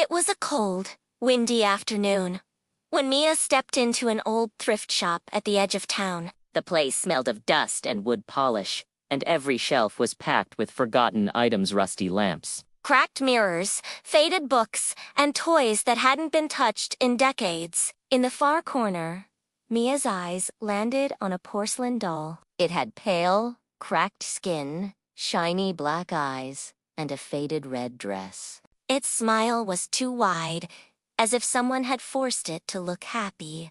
It was a cold, windy afternoon when Mia stepped into an old thrift shop at the edge of town. The place smelled of dust and wood polish, and every shelf was packed with forgotten items, rusty lamps. Cracked mirrors, faded books, and toys that hadn't been touched in decades. In the far corner, Mia's eyes landed on a porcelain doll. It had pale, cracked skin, shiny black eyes, and a faded red dress. Its smile was too wide, as if someone had forced it to look happy.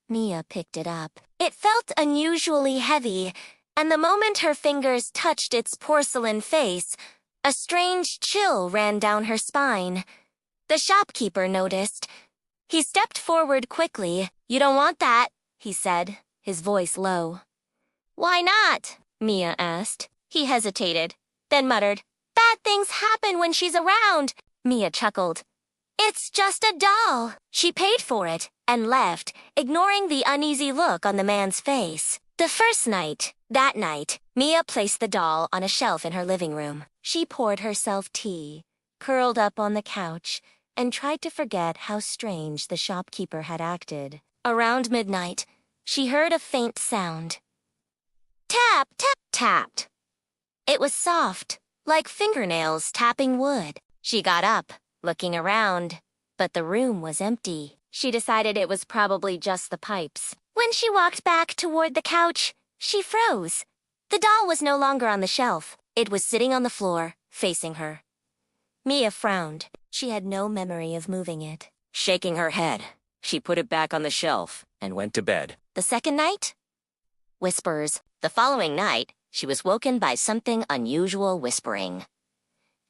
Mia picked it up. It felt unusually heavy, and the moment her fingers touched its porcelain face, a strange chill ran down her spine. The shopkeeper noticed. He stepped forward quickly. "You don't want that," he said, his voice low. "Why not?" Mia asked. He hesitated, then muttered, "Bad things happen when she's around." Mia chuckled. "It's just a doll." She paid for it and left, ignoring the uneasy look on the man's face. That night, Mia placed the doll on a shelf in her living room. She poured herself tea, curled up on the couch, and tried to forget how strange the shopkeeper had acted. Around midnight, she heard a faint sound. Tap, tap, tapped. It was soft, like fingernails tapping wood. She got up, looking around, but the room was empty. She decided it was probably just the pipes. When she walked back toward the couch, she froze. The doll was no longer on the shelf. It was sitting on the floor, facing her. Mia frowned. She had no memory of moving it. Shaking her head, she put it back on the shelf and went to bed. The second night? Whispers. The following night, she was woken by something unusual whispering.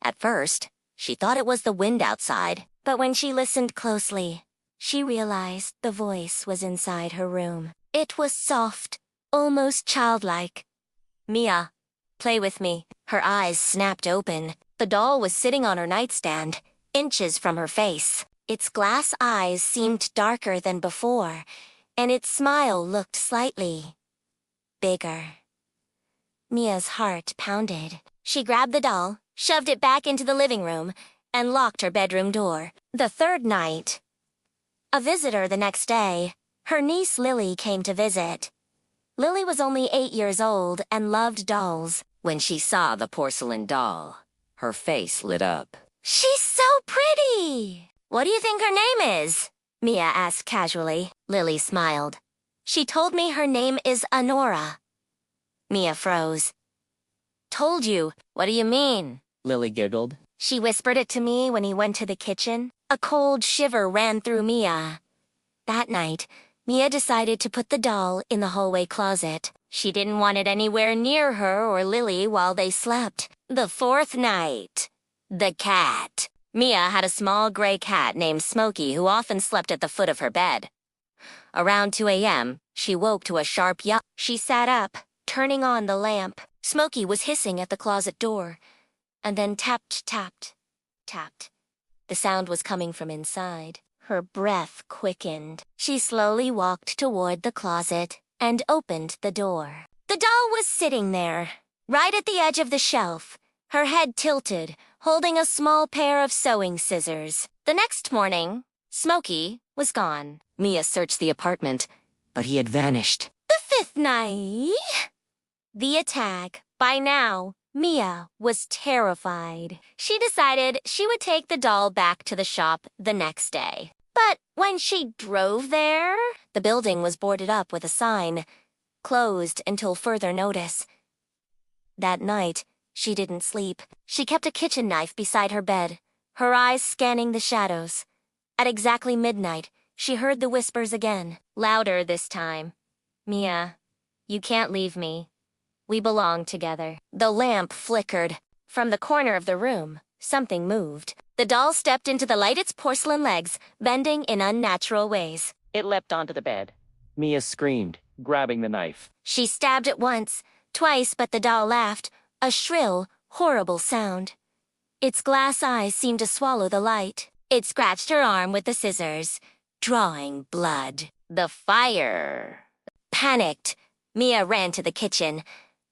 At first, she thought it was the wind outside, but when she listened closely, she realized the voice was inside her room. It was soft, almost childlike. "Mia, play with me." Her eyes snapped open. The doll was sitting on her nightstand, inches from her face. Its glass eyes seemed darker than before, and its smile looked slightly bigger. Mia's heart pounded. She grabbed the doll, shoved it back into the living room, and locked her bedroom door. The third night. A visitor the next day. Her niece Lily came to visit. Lily was only 8 years old and loved dolls. When she saw the porcelain doll, her face lit up. "She's so pretty!" "What do you think her name is?" Mia asked casually. Lily smiled. "She told me her name is Honora." Mia froze. "Told you? What do you mean?" Lily giggled. "She whispered it to me when he went to the kitchen." A cold shiver ran through Mia. That night, Mia decided to put the doll in the hallway closet. She didn't want it anywhere near her or Lily while they slept. The fourth night. The cat. Mia had a small gray cat named Smokey who often slept at the foot of her bed. Around 2 a.m., she woke to a sharp yuck. She sat up, turning on the lamp. Smokey was hissing at the closet door, and then tapped, tapped, tapped. The sound was coming from inside. Her breath quickened. She slowly walked toward the closet and opened the door. The doll was sitting there, right at the edge of the shelf, her head tilted, holding a small pair of sewing scissors. The next morning, Smokey was gone. Mia searched the apartment, but he had vanished. The fifth night. The attack. By now, Mia was terrified. She decided she would take the doll back to the shop the next day. But when she drove there, the building was boarded up with a sign, "Closed until further notice." That night, she didn't sleep. She kept a kitchen knife beside her bed, her eyes scanning the shadows. At exactly midnight, she heard the whispers again, louder this time. "Mia, you can't leave me. We belong together." The lamp flickered. From the corner of the room, something moved. The doll stepped into the light, its porcelain legs, bending in unnatural ways. It leapt onto the bed. Mia screamed, grabbing the knife. She stabbed it once, twice, but the doll laughed, a shrill, horrible sound. Its glass eyes seemed to swallow the light. It scratched her arm with the scissors, drawing blood. The fire. Panicked, Mia ran to the kitchen,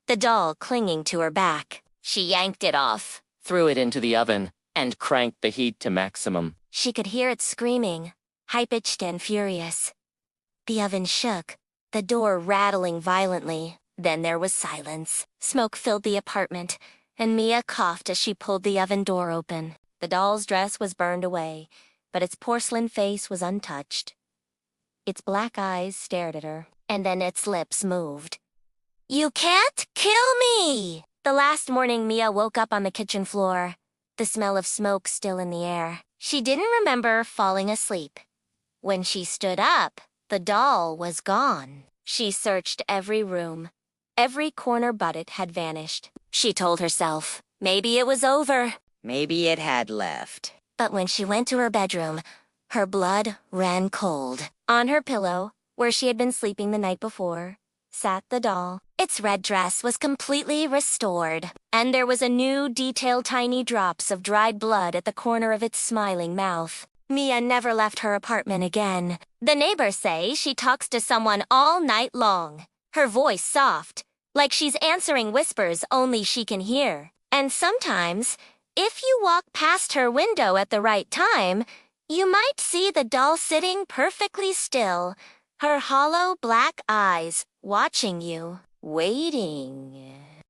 the doll clinging to her back. She yanked it off. Threw it into the oven, and cranked the heat to maximum. She could hear it screaming, high-pitched and furious. The oven shook, the door rattling violently. Then there was silence. Smoke filled the apartment, and Mia coughed as she pulled the oven door open. The doll's dress was burned away, but its porcelain face was untouched. Its black eyes stared at her, and then its lips moved. "You can't kill me!" The last morning, Mia woke up on the kitchen floor, the smell of smoke still in the air. She didn't remember falling asleep. When she stood up, the doll was gone. She searched every room. Every corner but it had vanished. She told herself, maybe it was over. Maybe it had left. But when she went to her bedroom, her blood ran cold. On her pillow, where she had been sleeping the night before, sat the doll. Its red dress was completely restored, and there was a new, detailed tiny drops of dried blood at the corner of its smiling mouth. Mia never left her apartment again. The neighbors say she talks to someone all night long. Her voice soft, like she's answering whispers only she can hear. And sometimes, if you walk past her window at the right time, you might see the doll sitting perfectly still, her hollow black eyes watching you, waiting.